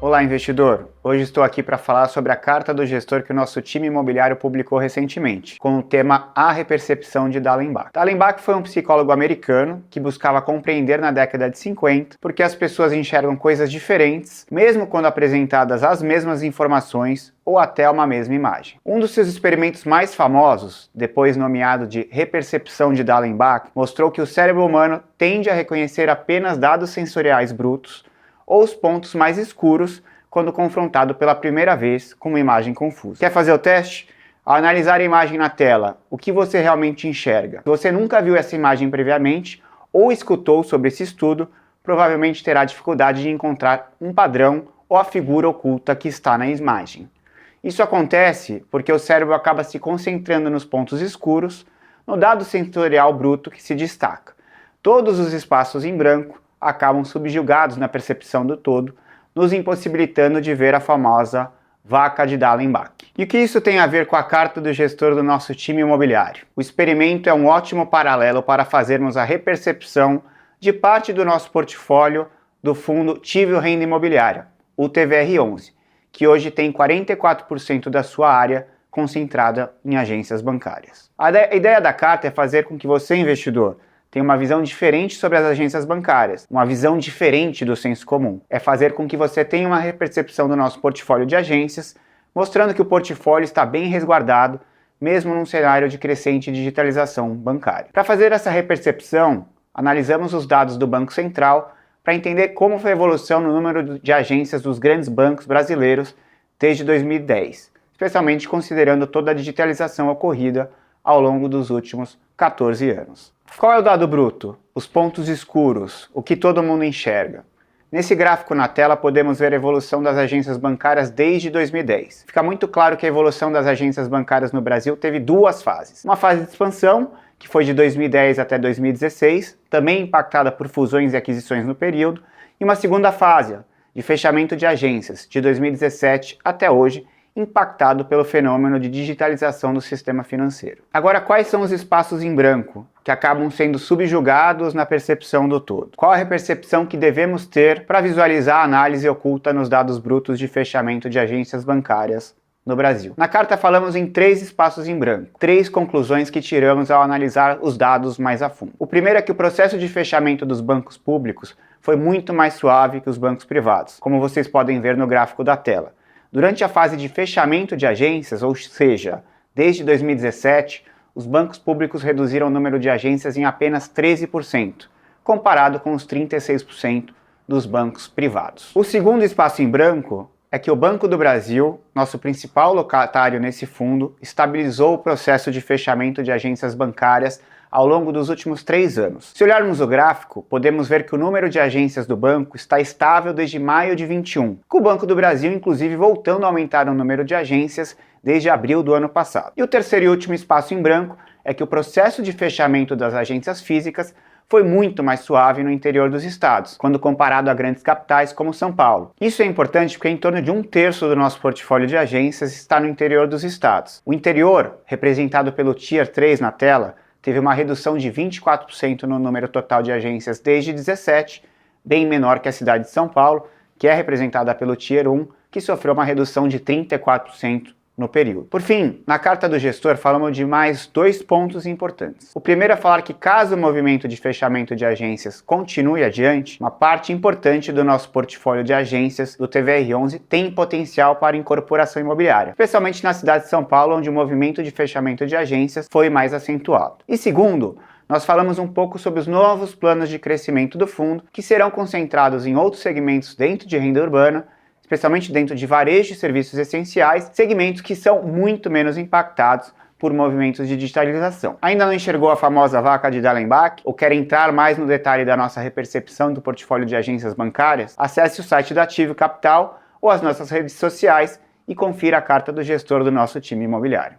Olá, investidor! Hoje estou aqui para falar sobre a carta do gestor que o nosso time imobiliário publicou recentemente, com o tema A Repercepção de Dallenbach. Dallenbach foi um psicólogo americano que buscava compreender na década de 50 porque as pessoas enxergam coisas diferentes, mesmo quando apresentadas as mesmas informações ou até uma mesma imagem. Um dos seus experimentos mais famosos, depois nomeado de Repercepção de Dallenbach, mostrou que o cérebro humano tende a reconhecer apenas dados sensoriais brutos ou os pontos mais escuros quando confrontado pela primeira vez com uma imagem confusa. Quer fazer o teste? Ao analisar a imagem na tela, o que você realmente enxerga? Se você nunca viu essa imagem previamente ou escutou sobre esse estudo, provavelmente terá dificuldade de encontrar um padrão ou a figura oculta que está na imagem. Isso acontece porque o cérebro acaba se concentrando nos pontos escuros, no dado sensorial bruto que se destaca. Todos os espaços em branco acabam subjugados na percepção do todo, nos impossibilitando de ver a famosa vaca de Dallenbach. E o que isso tem a ver com a carta do gestor do nosso time imobiliário? O experimento é um ótimo paralelo para fazermos a repercepção de parte do nosso portfólio do fundo Tível Renda Imobiliária, o TVR11, que hoje tem 44% da sua área concentrada em agências bancárias. A ideia da carta é fazer com que você, investidor, tem uma visão diferente sobre as agências bancárias, uma visão diferente do senso comum. É fazer com que você tenha uma repercepção do nosso portfólio de agências, mostrando que o portfólio está bem resguardado, mesmo num cenário de crescente digitalização bancária. Para fazer essa repercepção, analisamos os dados do Banco Central para entender como foi a evolução no número de agências dos grandes bancos brasileiros desde 2010, especialmente considerando toda a digitalização ocorrida ao longo dos últimos 14 anos. Qual é o dado bruto? Os pontos escuros, o que todo mundo enxerga. Nesse gráfico na tela podemos ver a evolução das agências bancárias desde 2010. Fica muito claro que a evolução das agências bancárias no Brasil teve duas fases. Uma fase de expansão, que foi de 2010 até 2016, também impactada por fusões e aquisições no período, e uma segunda fase, de fechamento de agências, de 2017 até hoje, impactado pelo fenômeno de digitalização do sistema financeiro. Agora, quais são os espaços em branco que acabam sendo subjugados na percepção do todo? Qual a repercepção que devemos ter para visualizar a análise oculta nos dados brutos de fechamento de agências bancárias no Brasil? Na carta falamos em 3 espaços em branco, 3 conclusões que tiramos ao analisar os dados mais a fundo. O primeiro é que o processo de fechamento dos bancos públicos foi muito mais suave que os bancos privados, como vocês podem ver no gráfico da tela. Durante a fase de fechamento de agências, ou seja, desde 2017, os bancos públicos reduziram o número de agências em apenas 13%, comparado com os 36% dos bancos privados. O segundo espaço em branco é que o Banco do Brasil, nosso principal locatário nesse fundo, estabilizou o processo de fechamento de agências bancárias ao longo dos últimos 3 anos. Se olharmos o gráfico, podemos ver que o número de agências do banco está estável desde maio de 21, com o Banco do Brasil inclusive voltando a aumentar o número de agências desde abril do ano passado. E o terceiro e último espaço em branco é que o processo de fechamento das agências físicas foi muito mais suave no interior dos estados, quando comparado a grandes capitais como São Paulo. Isso é importante porque em torno de 1/3 do nosso portfólio de agências está no interior dos estados. O interior, representado pelo Tier 3 na tela, teve uma redução de 24% no número total de agências desde 2017, bem menor que a cidade de São Paulo, que é representada pelo Tier 1, que sofreu uma redução de 34% no período. Por fim, na carta do gestor falamos de mais 2 pontos importantes. O primeiro é falar que caso o movimento de fechamento de agências continue adiante, uma parte importante do nosso portfólio de agências do TVR11 tem potencial para incorporação imobiliária, especialmente na cidade de São Paulo, onde o movimento de fechamento de agências foi mais acentuado. E segundo, nós falamos um pouco sobre os novos planos de crescimento do fundo, que serão concentrados em outros segmentos dentro de renda urbana, especialmente dentro de varejo e serviços essenciais, segmentos que são muito menos impactados por movimentos de digitalização. Ainda não enxergou a famosa vaca de Dallenbach ou quer entrar mais no detalhe da nossa repercepção do portfólio de agências bancárias? Acesse o site da Ativo Capital ou as nossas redes sociais e confira a carta do gestor do nosso time imobiliário.